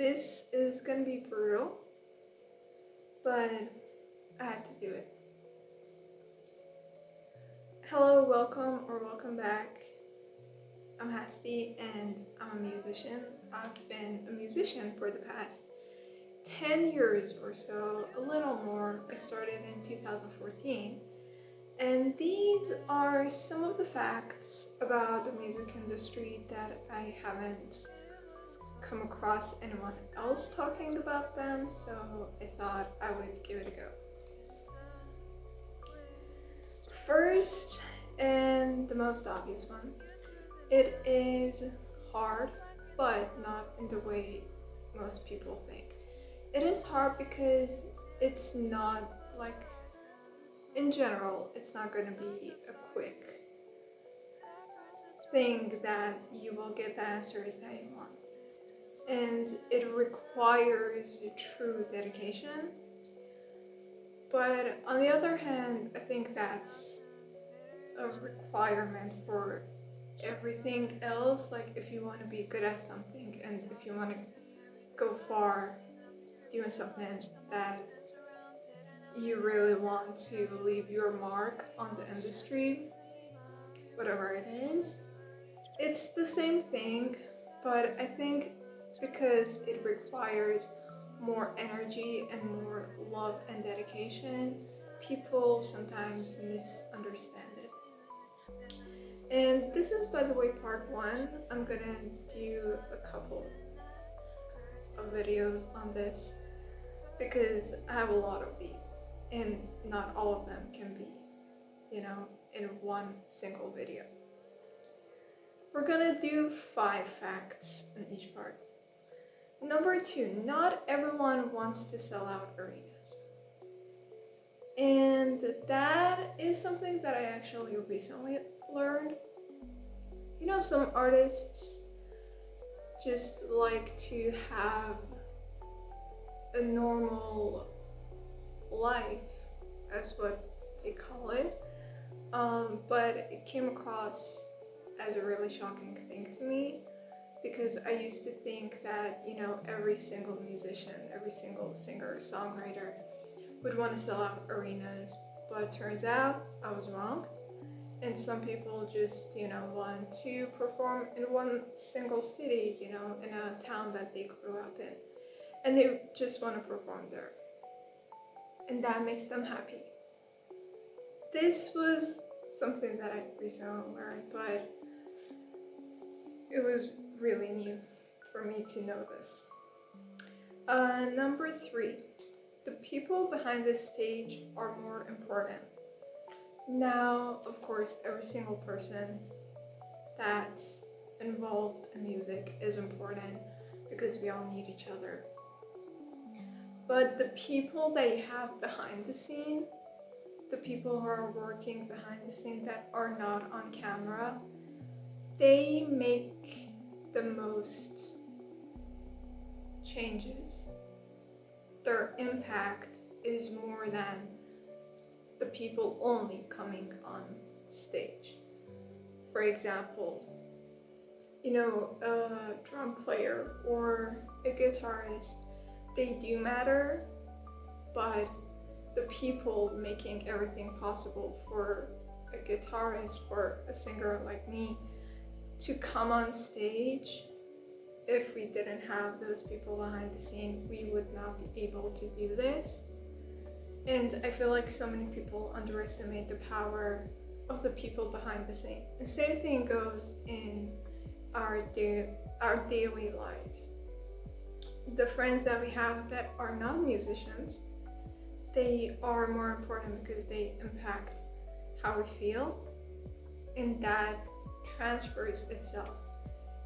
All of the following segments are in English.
This is gonna be brutal, but I had to do it. Hello, welcome back. I'm Hasti and I'm a musician. I've been a musician for the past 10 years or so, a little more. I started in 2014. And these are some of the facts about the music industry that I haven't come across anyone else talking about them, so I thought I would give it a go. First, and the most obvious one, it is hard, but not in the way most people think. It is hard because it's not like, in general, it's not going to be a quick thing that you will get the answers that you want. And it requires true dedication. But on the other hand, I think that's a requirement for everything else. Like if you want to be good at something and if you want to go far doing something that you really want to leave your mark on the industry, whatever it is, it's the same thing, but I think because it requires more energy and more love and dedication, people sometimes misunderstand it. And this is, by the way, part one. I'm gonna do a couple of videos on this because I have a lot of these and not all of them can be, in one single video. We're gonna do 5 facts in each part. Number 2, not everyone wants to sell out arenas. And that is something that I actually recently learned. Some artists just like to have a normal life, as what they call it. But it came across as a really shocking thing to me because I used to think that, every single musician, every single singer, songwriter would want to sell out arenas, but turns out I was wrong. And some people just, want to perform in one single city, in a town that they grew up in. And they just want to perform there. And that makes them happy. This was something that I recently learned, but it was really new for me to know this. Number 3, the people behind the stage are more important. Now, of course, every single person that's involved in music is important because we all need each other. But the people that you have behind the scene, the people who are working behind the scene that are not on camera, they make the most changes. Their impact is more than the people only coming on stage. For example, a drum player or a guitarist, they do matter, but the people making everything possible for a guitarist, for a singer like me, to come on stage, if we didn't have those people behind the scene, we would not be able to do this. And I feel like so many people underestimate the power of the people behind the scene. The same thing goes in our daily lives. The friends that we have that are not musicians, they are more important because they impact how we feel, and that transfers itself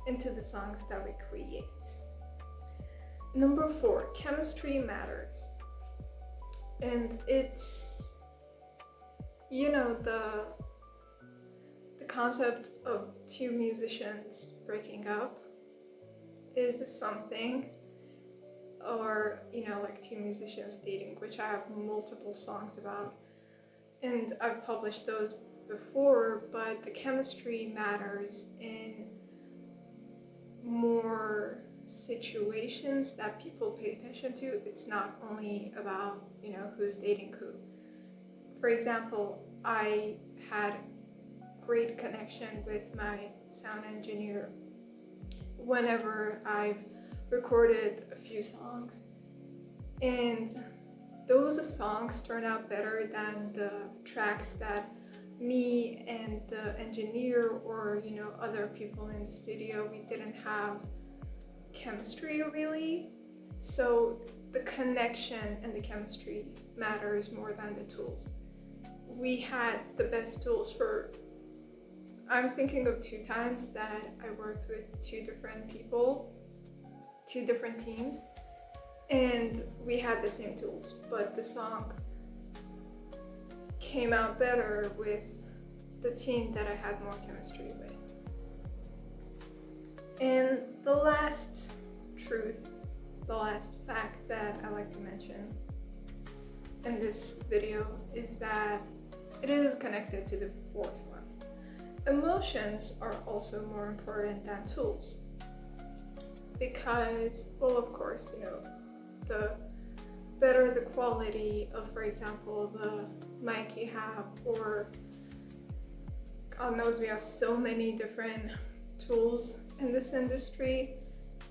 into the songs that we create. Number 4, chemistry matters. And it's, the concept of 2 musicians breaking up is something, or, like 2 musicians dating, which I have multiple songs about. And I've published those before, but the chemistry matters in more situations that people pay attention to. It's not only about, who's dating who. For example, I had great connection with my sound engineer whenever I've recorded a few songs, and those songs turn out better than the tracks that me and the engineer or other people in the studio, we didn't have chemistry really. So the connection and the chemistry matters more than the tools. We had the best tools for, I'm thinking of 2 times that I worked with 2 different people, 2 different teams, and we had the same tools, but the song came out better with the team that I had more chemistry with. And the last truth, the last fact that I like to mention in this video is that it is connected to the 4th one. Emotions are also more important than tools, because, well, of course, the better the quality of, for example, the mic you have, or God knows we have so many different tools in this industry,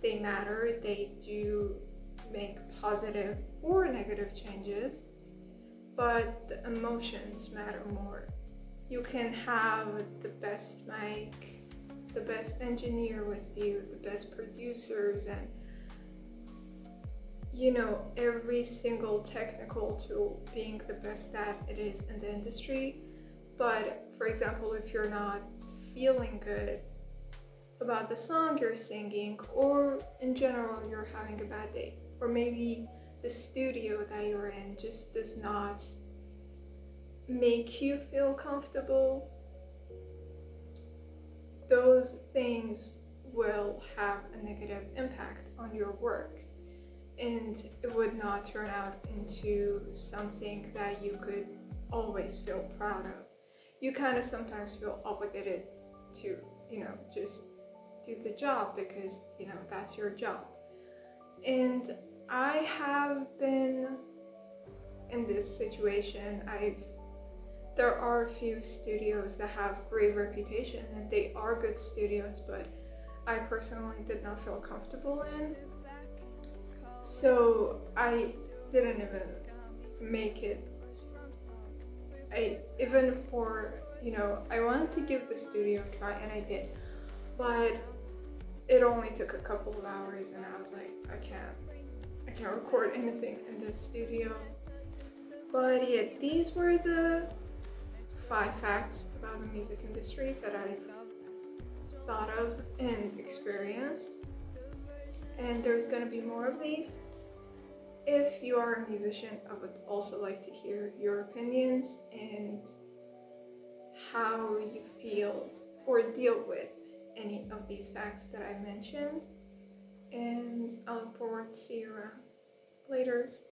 they matter. They do make positive or negative changes, but the emotions matter more. You can have the best mic, the best engineer with you, the best producers, and every single technical tool being the best that it is in the industry. But for example, if you're not feeling good about the song you're singing, or in general you're having a bad day, or maybe the studio that you're in just does not make you feel comfortable, those things will have a negative impact on your work, and it would not turn out into something that you could always feel proud of. You kind of sometimes feel obligated to, just do the job because, that's your job. And I have been in this situation. There are a few studios that have great reputation and they are good studios, but I personally did not feel comfortable in. So I didn't even make it. I wanted to give the studio a try, and I did, but it only took a couple of hours and I was like, I can't record anything in the studio. But yeah, these were the 5 facts about the music industry that I thought of and experienced. And there's gonna be more of these. If you are a musician, I would also like to hear your opinions and how you feel or deal with any of these facts that I mentioned. And I look forward to see you around. Laters.